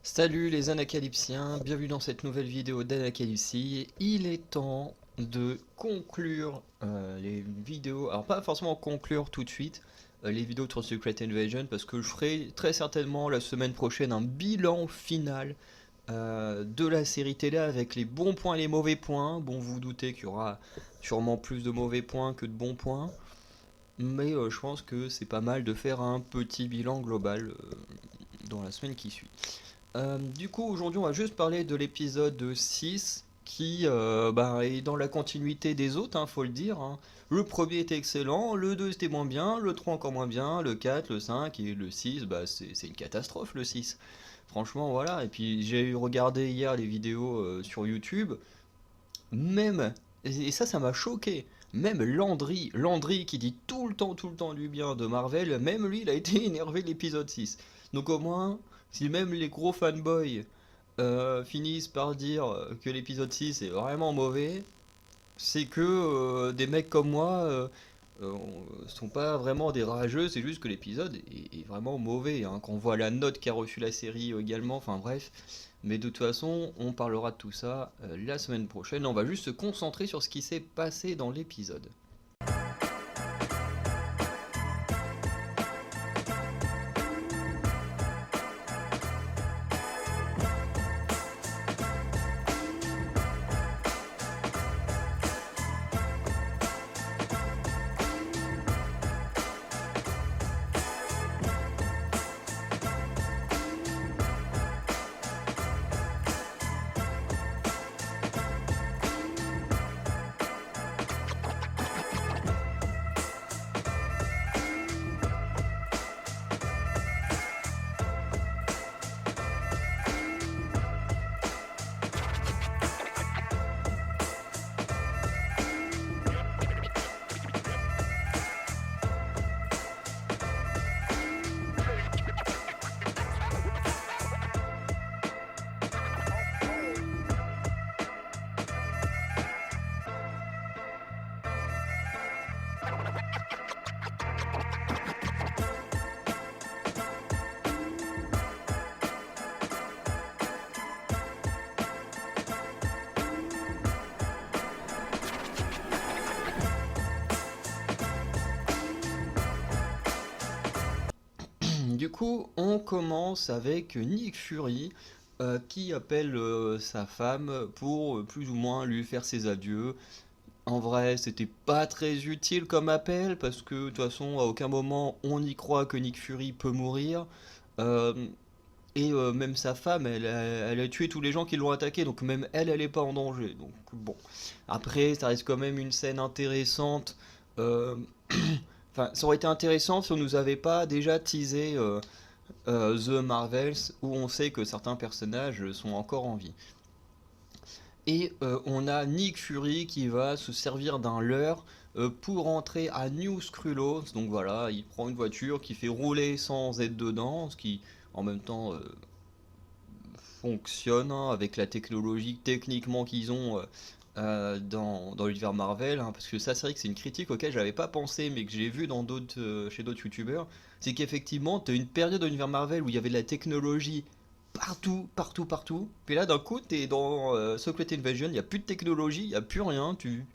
Salut les Anacalypsiens, bienvenue dans cette nouvelle vidéo d'Anacalypsie. Il est temps de conclure les vidéos, alors pas forcément conclure tout de suite les vidéos sur Secret Invasion parce que je ferai très certainement la semaine prochaine un bilan final de la série télé avec les bons points et les mauvais points. Bon, vous vous doutez qu'il y aura sûrement plus de mauvais points que de bons points, mais je pense que c'est pas mal de faire un petit bilan global dans la semaine qui suit. Du coup, aujourd'hui, on va juste parler de l'épisode 6 qui est dans la continuité des autres, faut le dire, hein. Le premier était excellent, le 2 c'était moins bien, le 3 encore moins bien, le 4, le 5 et le 6, c'est une catastrophe le 6. Franchement, voilà. Et puis j'ai regardé hier les vidéos sur YouTube, même, et ça m'a choqué, même Landry qui dit tout le temps du bien de Marvel, même lui il a été énervé de l'épisode 6. Donc au moins, si même les gros fanboys finissent par dire que l'épisode 6 est vraiment mauvais, c'est que des mecs comme moi euh, sont pas vraiment des rageux, c'est juste que l'épisode est vraiment mauvais, hein, quand on voit la note qu'a reçue la série également, enfin bref. Mais de toute façon, on parlera de tout ça la semaine prochaine. On va juste se concentrer sur ce qui s'est passé dans l'épisode. Du coup, on commence avec Nick Fury qui appelle sa femme pour plus ou moins lui faire ses adieux. En vrai, c'était pas très utile comme appel parce que de toute façon, à aucun moment on y croit que Nick Fury peut mourir. Euh, Même sa femme, elle a tué tous les gens qui l'ont attaqué, donc même elle, elle est pas en danger. Donc bon. Après, ça reste quand même une scène intéressante. Euh, Enfin, ça aurait été intéressant si on nous avait pas déjà teasé The Marvels, où on sait que certains personnages sont encore en vie. Et on a Nick Fury qui va se servir d'un leurre pour entrer à New Skrullos. Donc voilà, il prend une voiture qui fait rouler sans être dedans, ce qui en même temps fonctionne, hein, avec la technologie techniquement qu'ils ont dans l'univers Marvel, hein, parce que ça c'est vrai que c'est une critique auquel j'avais pas pensé mais que j'ai vu dans chez d'autres youtubeurs, c'est qu'effectivement tu as une période dans l'univers Marvel où il y avait de la technologie partout, puis là d'un coup t'es dans Secret Invasion, il n'y a plus de technologie, il n'y a plus rien, tu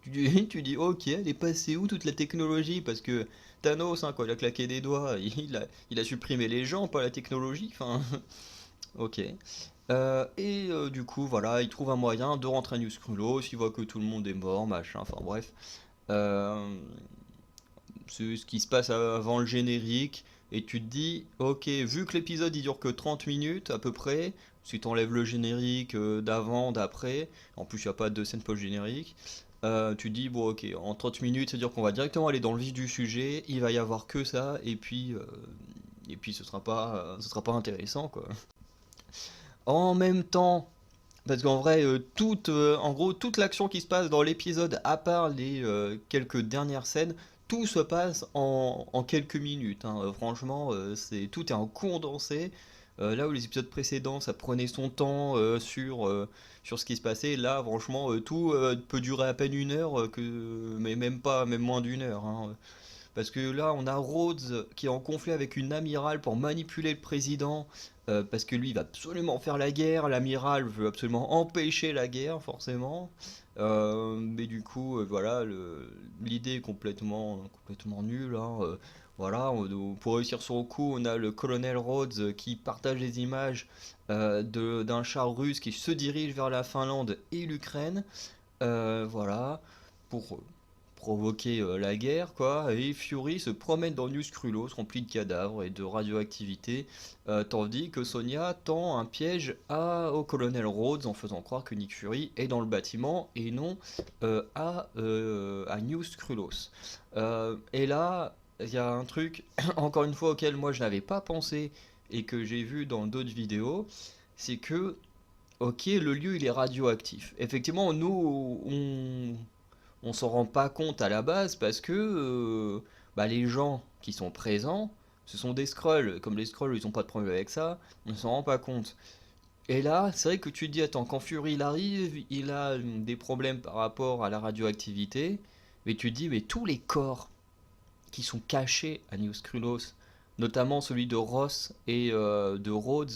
dis ok, elle est passée où toute la technologie, parce que Thanos, hein, quand il a claqué des doigts, il a supprimé les gens, pas la technologie, enfin ok. Du coup, voilà, il trouve un moyen de rentrer à New Skrullos, il voit que tout le monde est mort, machin, enfin bref. Euh, c'est ce qui se passe avant le générique, et tu te dis, ok, vu que l'épisode il dure que 30 minutes à peu près, si t'enlèves le générique d'avant, d'après, en plus il n'y a pas de scène post-générique, tu te dis, bon ok, en 30 minutes, c'est-à-dire qu'on va directement aller dans le vif du sujet, il va y avoir que ça, et puis ce sera pas intéressant, quoi. En même temps, parce qu'en vrai, en gros, toute l'action qui se passe dans l'épisode, à part les quelques dernières scènes, tout se passe en quelques minutes, hein. Franchement, tout est en condensé. Là où les épisodes précédents, ça prenait son temps sur ce qui se passait, là, franchement, tout peut durer à peine une heure, mais même pas, même moins d'une heure, hein. parce que là on a Rhodes qui est en conflit avec une amirale pour manipuler le président, parce que lui il va absolument faire la guerre, l'amiral veut absolument empêcher la guerre forcément. Mais du coup voilà, l'idée est complètement nulle, hein. Voilà, pour réussir son coup, on a le colonel Rhodes qui partage des images d'un char russe qui se dirige vers la Finlande et l'Ukraine. Voilà, pour provoquer la guerre, quoi. Et Fury se promène dans New Scrulos rempli de cadavres et de radioactivité, tandis que Sonia tend un piège au colonel Rhodes en faisant croire que Nick Fury est dans le bâtiment et non à New Scrulos. Et là, il y a un truc, encore une fois, auquel moi je n'avais pas pensé et que j'ai vu dans d'autres vidéos, c'est que ok, le lieu il est radioactif. Effectivement, nous, on s'en rend pas compte à la base parce que bah, les gens qui sont présents, ce sont des Skrulls. Comme les Skrulls, ils ont pas de problème avec ça, on s'en rend pas compte. Et là, c'est vrai que tu te dis, attends, quand Fury il arrive, il a des problèmes par rapport à la radioactivité, mais tu te dis, mais tous les corps qui sont cachés à New Skrullos, notamment celui de Ross et de Rhodes,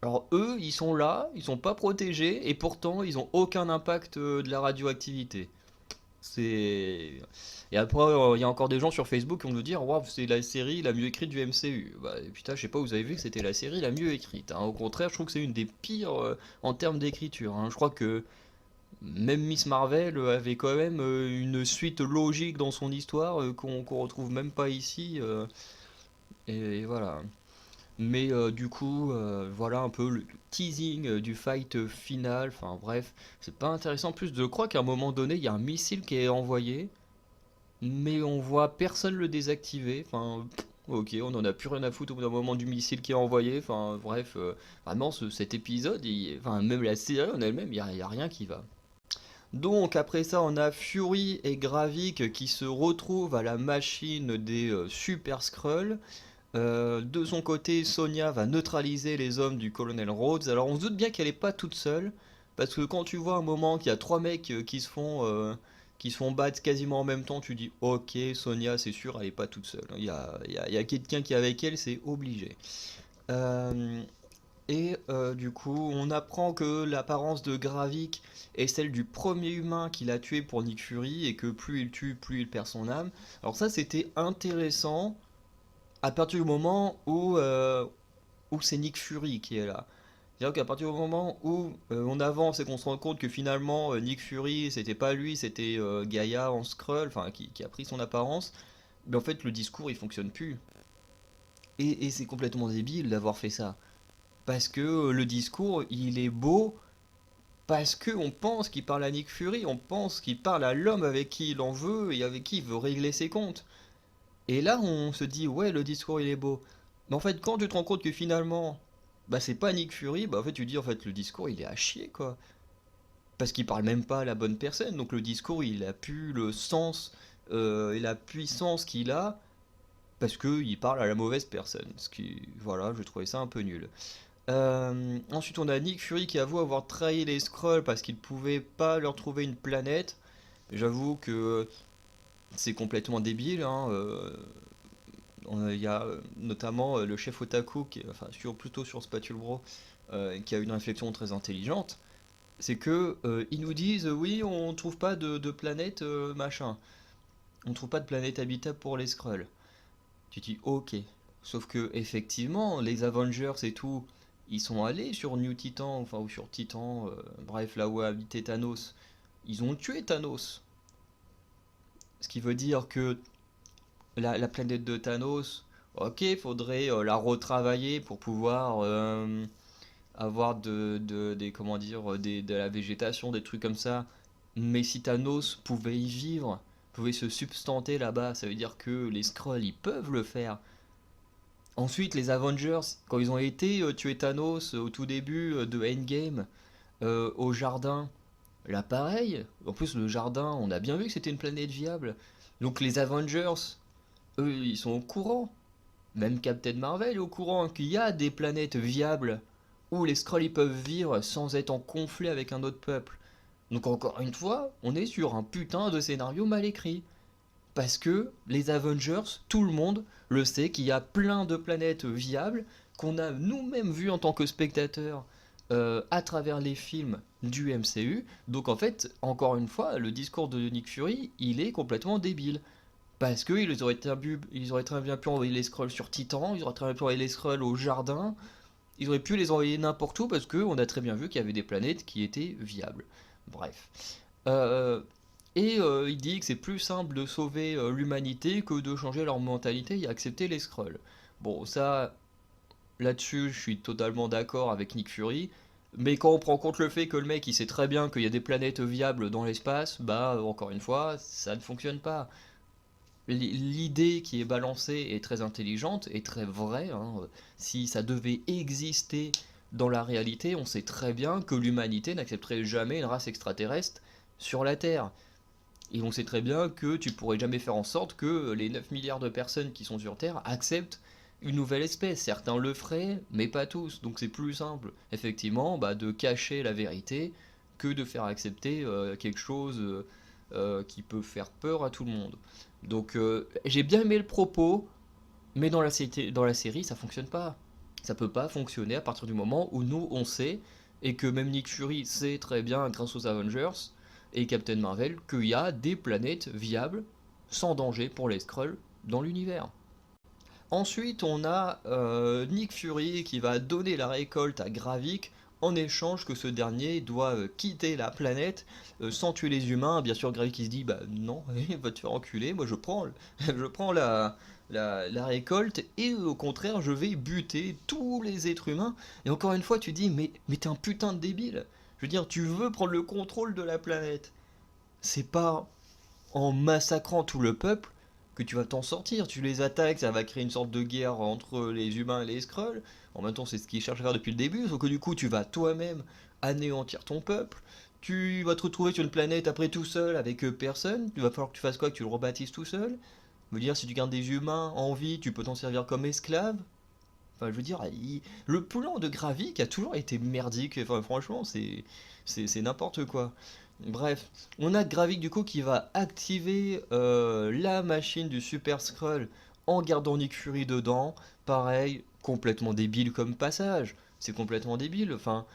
alors eux, ils sont là, ils sont pas protégés et pourtant ils ont aucun impact de la radioactivité. C'est Et après il y a encore des gens sur Facebook qui vont nous dire waouh, c'est la série la mieux écrite du MCU. Bah putain, je sais pas, vous avez vu que c'était la série la mieux écrite, hein. Au contraire, je trouve que c'est une des pires en termes d'écriture, hein. Je crois que même Miss Marvel avait quand même une suite logique dans son histoire qu'on retrouve même pas ici, et voilà. Mais du coup, voilà un peu le teasing du fight final. Enfin bref, c'est pas intéressant. En plus, je crois qu'à un moment donné, il y a un missile qui est envoyé, mais on voit personne le désactiver. Enfin, ok, on en a plus rien à foutre au bout d'un moment du missile qui est envoyé. Enfin bref, vraiment cet épisode, enfin même la série en elle-même, il y a rien qui va. Donc après ça, on a Fury et Gravik qui se retrouvent à la machine des Super Skrulls. De son côté, Sonia va neutraliser les hommes du colonel Rhodes. Alors on se doute bien qu'elle n'est pas toute seule, parce que quand tu vois un moment qu'il y a trois mecs qui se font battre quasiment en même temps, tu dis ok, Sonia c'est sûr, elle n'est pas toute seule. Il y a quelqu'un qui est avec elle, c'est obligé. Euh, du coup, on apprend que l'apparence de Gravik est celle du premier humain qu'il a tué pour Nick Fury, et que plus il tue, plus il perd son âme. Alors ça, c'était intéressant à partir du moment où c'est Nick Fury qui est là. C'est-à-dire qu'à partir du moment où on avance et qu'on se rend compte que finalement Nick Fury c'était pas lui, c'était Gaïa en Skrull, enfin qui a pris son apparence, mais en fait le discours il fonctionne plus. Et c'est complètement débile d'avoir fait ça. Parce que le discours il est beau, parce que on pense qu'il parle à Nick Fury, on pense qu'il parle à l'homme avec qui il en veut et avec qui il veut régler ses comptes. Et là, on se dit, ouais, le discours il est beau. Mais en fait, quand tu te rends compte que finalement, bah c'est pas Nick Fury, bah en fait, tu dis, en fait, le discours il est à chier, quoi. Parce qu'il parle même pas à la bonne personne. Donc le discours il a plus le sens et la puissance qu'il a, parce qu'il parle à la mauvaise personne. Ce qui, voilà, je trouvais ça un peu nul. Ensuite, on a Nick Fury qui avoue avoir trahi les Skrulls parce qu'il pouvait pas leur trouver une planète. J'avoue que c'est complètement débile, hein. Il y a notamment le chef Otaku, enfin plutôt sur Spatule Bro, qui a une réflexion très intelligente. C'est que ils nous disent oui, on trouve pas de planète machin, on trouve pas de planète habitable pour les Skrulls. Tu dis ok, sauf que effectivement les Avengers et tout, ils sont allés sur New Titan, enfin ou sur Titan, bref là où habitait Thanos, ils ont tué Thanos. Ce qui veut dire que la planète de Thanos, ok, faudrait la retravailler pour pouvoir avoir comment dire, de la végétation, des trucs comme ça. Mais si Thanos pouvait y vivre, pouvait se substanter là-bas, ça veut dire que les Skrulls, ils peuvent le faire. Ensuite, les Avengers, quand ils ont été tuer Thanos au tout début de Endgame, au jardin, là pareil, en plus le jardin, on a bien vu que c'était une planète viable. Donc les Avengers, eux, ils sont au courant. Même Captain Marvel est au courant qu'il y a des planètes viables où les Skrulls ils peuvent vivre sans être en conflit avec un autre peuple. Donc encore une fois, on est sur un putain de scénario mal écrit. Parce que les Avengers, tout le monde le sait qu'il y a plein de planètes viables qu'on a nous-mêmes vues en tant que spectateurs à travers les films du MCU. Donc en fait, encore une fois, le discours de Nick Fury, il est complètement débile. Parce ils auraient très bien pu envoyer les Skrulls sur Titan, ils auraient très bien pu envoyer les Skrulls au jardin, ils auraient pu les envoyer n'importe où parce qu'on a très bien vu qu'il y avait des planètes qui étaient viables. Bref. Euh, il dit que c'est plus simple de sauver l'humanité que de changer leur mentalité et accepter les Skrulls. Bon, ça, là-dessus, je suis totalement d'accord avec Nick Fury. Mais quand on prend en compte le fait que le mec il sait très bien qu'il y a des planètes viables dans l'espace, bah encore une fois, ça ne fonctionne pas. L'idée qui est balancée est très intelligente et très vraie, hein. Si ça devait exister dans la réalité, on sait très bien que l'humanité n'accepterait jamais une race extraterrestre sur la Terre. Et on sait très bien que tu pourrais jamais faire en sorte que les 9 milliards de personnes qui sont sur Terre acceptent une nouvelle espèce. Certains le feraient, mais pas tous. Donc c'est plus simple, effectivement, bah, de cacher la vérité que de faire accepter quelque chose qui peut faire peur à tout le monde. Donc j'ai bien aimé le propos, mais dans la série, ça fonctionne pas. Ça peut pas fonctionner à partir du moment où nous, on sait, et que même Nick Fury sait très bien, grâce aux Avengers et Captain Marvel, qu'il y a des planètes viables, sans danger pour les Skrulls, dans l'univers. Ensuite, on a Nick Fury qui va donner la récolte à Gravik en échange que ce dernier doit quitter la planète sans tuer les humains. Bien sûr, Gravik il se dit bah non, il va te faire enculer, moi je prends, je prends la récolte et au contraire je vais buter tous les êtres humains. Et encore une fois, tu dis mais t'es un putain de débile. Je veux dire, tu veux prendre le contrôle de la planète. C'est pas en massacrant tout le peuple que tu vas t'en sortir. Tu les attaques, ça va créer une sorte de guerre entre les humains et les Skrulls. En même temps, c'est ce qu'ils cherchent à faire depuis le début, sauf que du coup, tu vas toi-même anéantir ton peuple. Tu vas te retrouver sur une planète après tout seul avec personne. Il va falloir que tu fasses quoi? Que tu le rebaptises tout seul. Je veux dire, si tu gardes des humains en vie, tu peux t'en servir comme esclave. Enfin, je veux dire, le plan de Gravik a toujours été merdique. Enfin, franchement, c'est n'importe quoi. Bref, on a Gravik du coup qui va activer la machine du Super Skrull en gardant Nick Fury dedans. Pareil, complètement débile comme passage. C'est complètement débile. Enfin,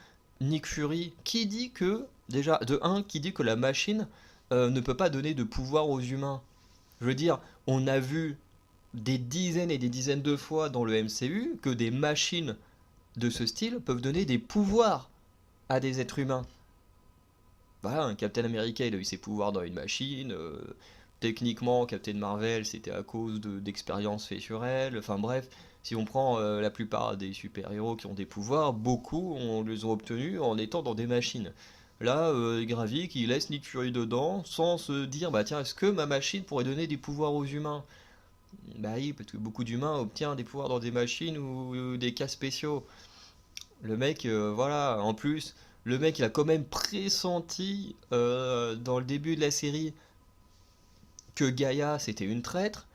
Nick Fury, qui dit que, déjà, de un, qui dit que la machine ne peut pas donner de pouvoir aux humains. Je veux dire, on a vu des dizaines et des dizaines de fois dans le MCU que des machines de ce style peuvent donner des pouvoirs à des êtres humains. Voilà, un Captain America, il a eu ses pouvoirs dans une machine. Techniquement, Captain Marvel, c'était à cause d'expériences faites sur elle. Enfin bref, si on prend la plupart des super-héros qui ont des pouvoirs, beaucoup on les ont obtenus en étant dans des machines. Là, Gravik, il laisse Nick Fury dedans sans se dire, bah tiens, est-ce que ma machine pourrait donner des pouvoirs aux humains? Bah oui, parce que beaucoup d'humains obtiennent des pouvoirs dans des machines ou des cas spéciaux. Le mec, voilà, en plus, le mec, il a quand même pressenti dans le début de la série que Gaïa, c'était une traître.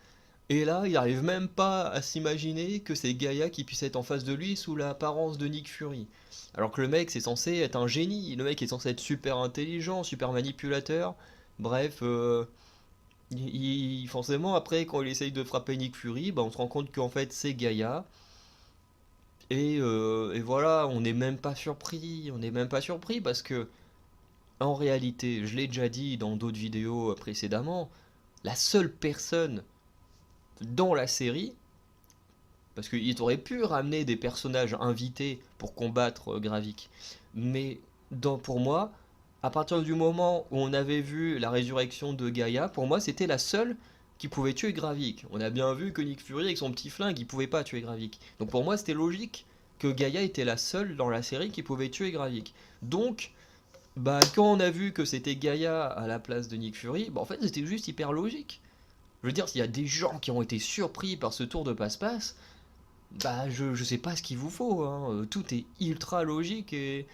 Et là, il arrive même pas à s'imaginer que c'est Gaïa qui puisse être en face de lui sous l'apparence de Nick Fury. Alors que le mec, c'est censé être un génie. Le mec est censé être super intelligent, super manipulateur. Bref, forcément, après, quand il essaye de frapper Nick Fury, bah, on se rend compte qu'en fait, c'est Gaïa. Et voilà, on n'est même pas surpris. On n'est même pas surpris parce que, en réalité, je l'ai déjà dit dans d'autres vidéos précédemment, la seule personne dans la série, parce qu'ils auraient pu ramener des personnages invités pour combattre Gravik, mais pour moi, à partir du moment où on avait vu la résurrection de Gaïa, pour moi c'était la seule qui pouvait tuer Gravik. On a bien vu que Nick Fury avec son petit flingue, il pouvait pas tuer Gravik. Donc pour moi c'était logique que Gaïa était la seule dans la série qui pouvait tuer Gravik. Donc, bah quand on a vu que c'était Gaïa à la place de Nick Fury, bah en fait c'était juste hyper logique. Je veux dire, s'il y a des gens qui ont été surpris par ce tour de passe-passe, bah je sais pas ce qu'il vous faut, hein. Tout est ultra logique et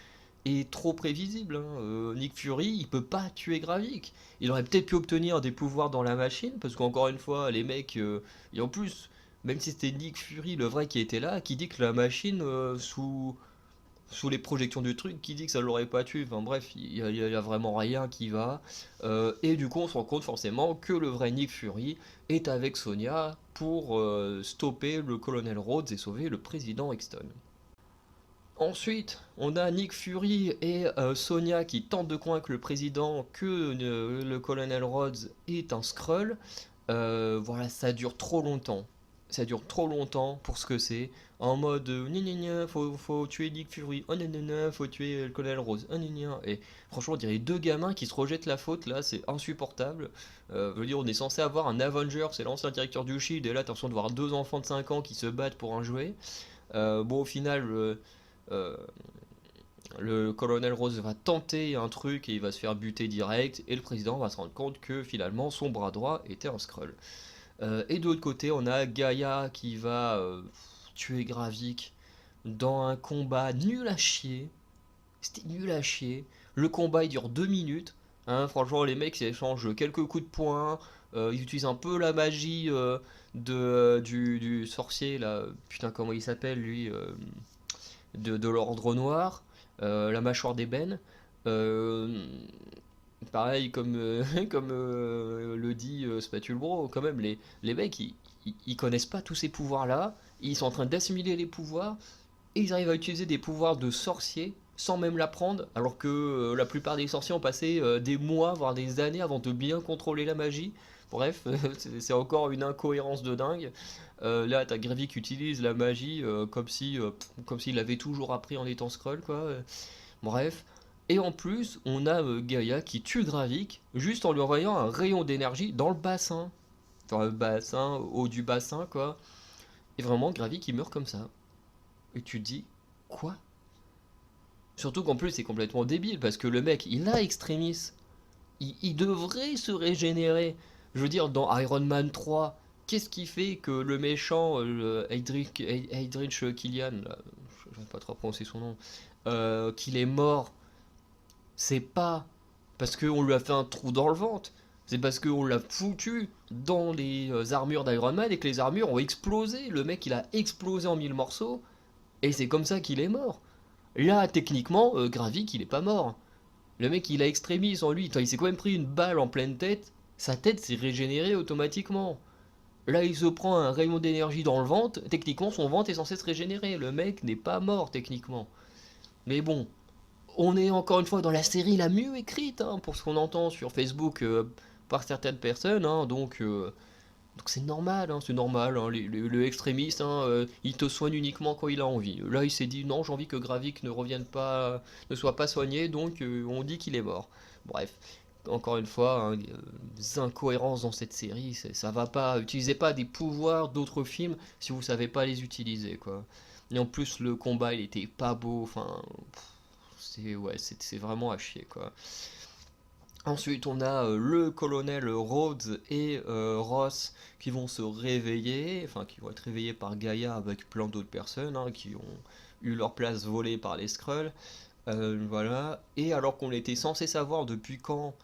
trop prévisible, hein. Nick Fury, il peut pas tuer Gravik. Il aurait peut-être pu obtenir des pouvoirs dans la machine, parce qu'encore une fois, les mecs... et en plus, même si c'était Nick Fury, le vrai qui était là, qui dit que la machine, sous les projections du truc, qui dit que ça l'aurait pas tué. Enfin bref, y a vraiment rien qui va. Et du coup, on se rend compte forcément que le vrai Nick Fury est avec Sonya pour stopper le colonel Rhodes et sauver le président Exton. Ensuite, on a Nick Fury et Sonya qui tentent de convaincre le président que le colonel Rhodes est un Skrull. Voilà, ça dure trop longtemps. Ça dure trop longtemps pour ce que c'est. En mode, gna gna gna, faut tuer Nick Fury, oh gna gna gna, faut tuer le colonel Rhodes, oh gna gna. Et franchement, on dirait deux gamins qui se rejettent la faute là, c'est insupportable. Je veux dire, on est censé avoir un Avenger, c'est l'ancien directeur du Shield, et là, t'as l'impression de voir deux enfants de 5 ans qui se battent pour un jouet. Bon, au final, euh, le colonel Rose va tenter un truc et il va se faire buter direct, et le président va se rendre compte que finalement son bras droit était un Skrull. Et de l'autre côté, on a Gaïa qui va tuer Gravik dans un combat nul à chier. C'était nul à chier. Le combat il dure 2 minutes. Hein, franchement, les mecs ils échangent quelques coups de poing. Ils utilisent un peu la magie du sorcier là. Putain, comment il s'appelle lui de l'ordre noir, la mâchoire d'ébène. Euh, Pareil, comme, comme le dit Spatule Bro, quand même, les mecs, ils connaissent pas tous ces pouvoirs-là, ils sont en train d'assimiler les pouvoirs, et ils arrivent à utiliser des pouvoirs de sorciers sans même l'apprendre, alors que la plupart des sorciers ont passé des mois, voire des années avant de bien contrôler la magie. Bref, c'est encore une incohérence de dingue. Là, t'as Gravy qui utilise la magie comme s'il l'avait toujours appris en étant Skrull, quoi. Bref. Et en plus, on a Gaïa qui tue Gravik juste en lui envoyant un rayon d'énergie dans le bassin. Dans le bassin, haut du bassin, quoi. Et vraiment, Gravik il meurt comme ça. Et tu te dis, quoi? Surtout qu'en plus, c'est complètement débile parce que le mec, il a Extremis. Il devrait se régénérer. Je veux dire, dans Iron Man 3, qu'est-ce qui fait que le méchant, Heydrich Killian, là, je vais pas trop prononcer son nom, qu'il est mort? C'est pas parce qu'on lui a fait un trou dans le ventre, c'est parce qu'on l'a foutu dans les armures d'Iron Man et que les armures ont explosé. Le mec il a explosé en 1000 morceaux et c'est comme ça qu'il est mort. Là, techniquement, Gravik il est pas mort. Le mec il a extrémis en lui. Il s'est quand même pris une balle en pleine tête. Sa tête s'est régénérée automatiquement. Là, il se prend un rayon d'énergie dans le ventre. Techniquement, son ventre est censé se régénérer. Le mec n'est pas mort techniquement. Mais bon, on est encore une fois dans la série la mieux écrite, hein, pour ce qu'on entend sur Facebook par certaines personnes, hein, donc c'est normal, hein, c'est normal, hein, le extrémiste, hein, il te soigne uniquement quand il a envie. Là, il s'est dit non, j'ai envie que Gravik ne revienne pas, ne soit pas soigné, donc on dit qu'il est mort. Bref, encore une fois, hein, des incohérences dans cette série, ça va pas. Utilisez pas des pouvoirs d'autres films si vous savez pas les utiliser, quoi. Et en plus, le combat, il était pas beau, enfin, c'est ouais, c'est vraiment à chier, quoi. Ensuite, on a le colonel Rhodes et Ross qui vont se réveiller, enfin qui vont être réveillés par Gaïa avec plein d'autres personnes, hein, qui ont eu leur place volée par les Skrulls. Voilà. Et alors qu'on était censé savoir depuis quand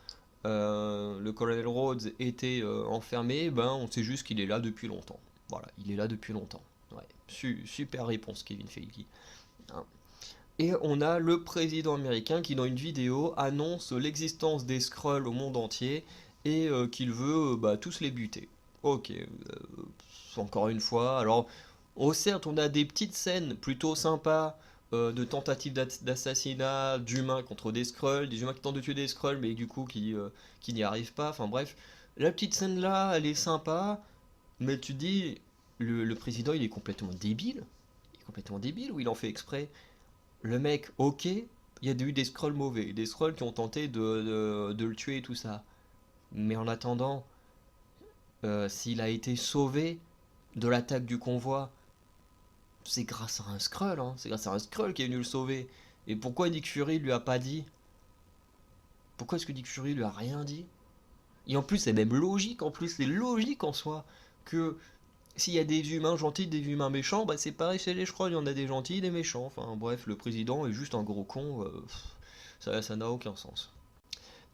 le colonel Rhodes était enfermé, ben on sait juste qu'il est là depuis longtemps. Voilà, il est là depuis longtemps. Ouais. Super réponse, Kevin Feige. Hein. Et on a le président américain qui, dans une vidéo, annonce l'existence des Skrulls au monde entier et qu'il veut tous les buter. Ok, encore une fois. Alors, certes, on a des petites scènes plutôt sympas de tentatives d'assassinat d'humains contre des Skrulls, des humains qui tentent de tuer des Skrulls, mais du coup qui n'y arrivent pas. Enfin bref, la petite scène là, elle est sympa, mais tu te dis, le président, il est complètement débile. Il est complètement débile ou il en fait exprès? Le mec, ok, il y a eu des scrolls mauvais, des scrolls qui ont tenté de le tuer et tout ça. Mais en attendant, s'il a été sauvé de l'attaque du convoi, c'est grâce à un scroll, hein. C'est grâce à un scroll qui est venu le sauver. Et pourquoi Nick Fury lui a pas dit? Pourquoi est-ce que Nick Fury lui a rien dit? Et en plus, c'est même logique, en plus, c'est logique en soi que s'il y a des humains gentils, des humains méchants, bah c'est pareil chez les Skrulls, il y en a des gentils, des méchants. Enfin bref, le président est juste un gros con, ça n'a aucun sens.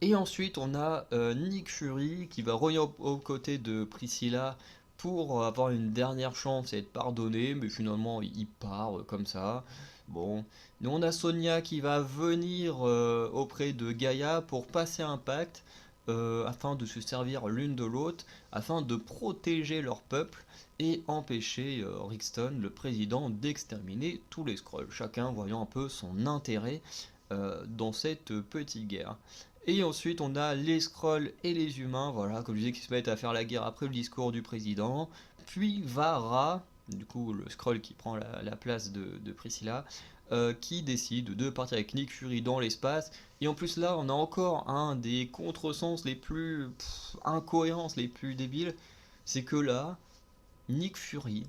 Et ensuite, on a Nick Fury qui va revenir aux côtés de Priscilla pour avoir une dernière chance et être pardonné, mais finalement il part comme ça. Bon, nous on a Sonia qui va venir auprès de Gaïa pour passer un pacte afin de se servir l'une de l'autre, afin de protéger leur peuple et empêcher Rickstone, le président, d'exterminer tous les Skrulls, chacun voyant un peu son intérêt dans cette petite guerre. Et ensuite on a les Skrulls et les humains, voilà, comme je disais, qui se mettent à faire la guerre après le discours du président, puis Vara, du coup le Skrull qui prend la place de Priscilla, qui décide de partir avec Nick Fury dans l'espace. Et en plus là, on a encore un des contresens les plus incohérences, les plus débiles, c'est que là, Nick Fury,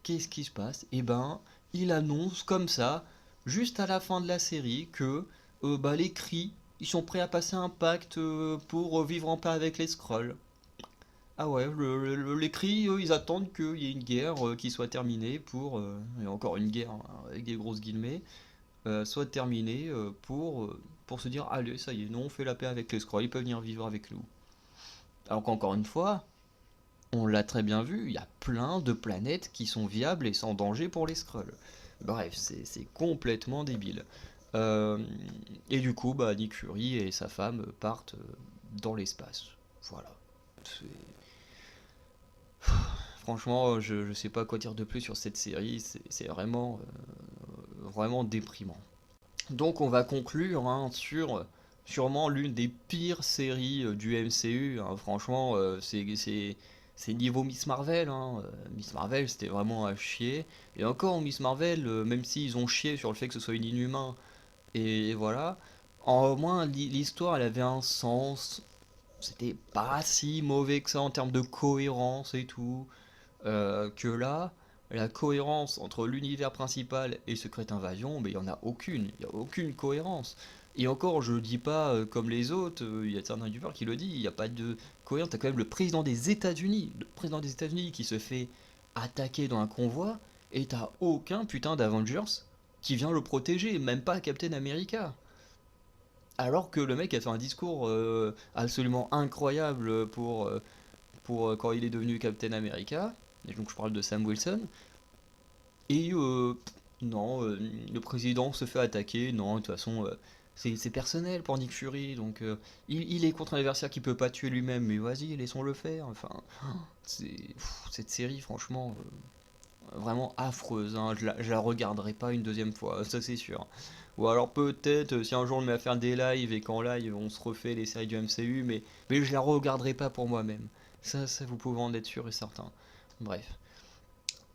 qu'est-ce qui se passe? Eh ben, il annonce comme ça, juste à la fin de la série, que les Kree, ils sont prêts à passer un pacte pour vivre en paix avec les Skrulls. Ah ouais, les Kree, eux, ils attendent qu'il y ait une guerre qui soit terminée pour, et encore une guerre hein, avec des grosses guillemets, soit terminée pour se dire, allez, ça y est, nous on fait la paix avec les Skrulls, ils peuvent venir vivre avec nous. Alors qu'encore une fois, on l'a très bien vu, il y a plein de planètes qui sont viables et sans danger pour les Skrulls. Bref, c'est complètement débile. Euh, et du coup, Nick Fury et sa femme partent dans l'espace. Voilà. C'est- Franchement, je sais pas quoi dire de plus sur cette série, c'est vraiment, vraiment déprimant. Donc on va conclure hein, sur sûrement l'une des pires séries du MCU, hein. Franchement, c'est niveau Miss Marvel, hein. Miss Marvel c'était vraiment à chier. Et encore Miss Marvel, même s'ils ont chié sur le fait que ce soit une inhumain, et voilà, au moins l'histoire elle avait un sens, c'était pas si mauvais que ça en termes de cohérence et tout. Que là, la cohérence entre l'univers principal et Secret Invasion, mais il n'y en a aucune, il n'y a aucune cohérence. Et encore, je dis pas comme les autres, il y a certains youtubeurs qui le disent, il n'y a pas de cohérence, t'as quand même le président des États-Unis qui se fait attaquer dans un convoi, et t'as aucun putain d'Avengers qui vient le protéger, même pas Captain America. Alors que le mec a fait un discours absolument incroyable pour quand il est devenu Captain America, et donc je parle de Sam Wilson, et non, le président se fait attaquer, non, de toute façon, c'est personnel pour Nick Fury, donc il est contre un adversaire qu'il peut pas tuer lui-même, mais vas-y, laissons-le faire, enfin, cette série, franchement, vraiment affreuse, hein, je la regarderai pas une deuxième fois, ça c'est sûr. Ou alors peut-être si un jour on me met à faire des lives et qu'en live on se refait les séries du MCU, mais je la regarderai pas pour moi-même. Ça vous pouvez en être sûr et certain. Bref.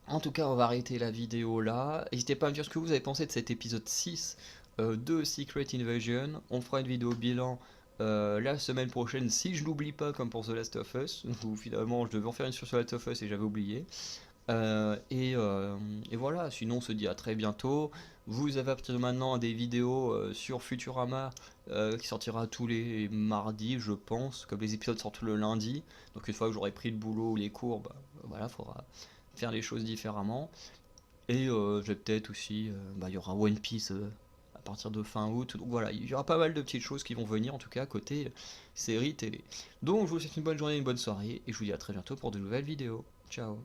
En tout cas, on va arrêter la vidéo là. N'hésitez pas à me dire ce que vous avez pensé de cet épisode 6 de Secret Invasion. On fera une vidéo bilan la semaine prochaine si je l'oublie pas comme pour The Last of Us. Ou finalement je devais en faire une sur The Last of Us et j'avais oublié. Et voilà, sinon on se dit à très bientôt. Vous avez à partir de maintenant des vidéos sur Futurama qui sortira tous les mardis, je pense, comme les épisodes sortent le lundi. Donc une fois que j'aurai pris le boulot ou les cours, voilà, faudra faire les choses différemment. Et je vais peut-être aussi, il y aura One Piece à partir de fin août. Donc voilà, il y aura pas mal de petites choses qui vont venir, en tout cas côté série télé. Donc je vous souhaite une bonne journée, une bonne soirée, et je vous dis à très bientôt pour de nouvelles vidéos. Ciao.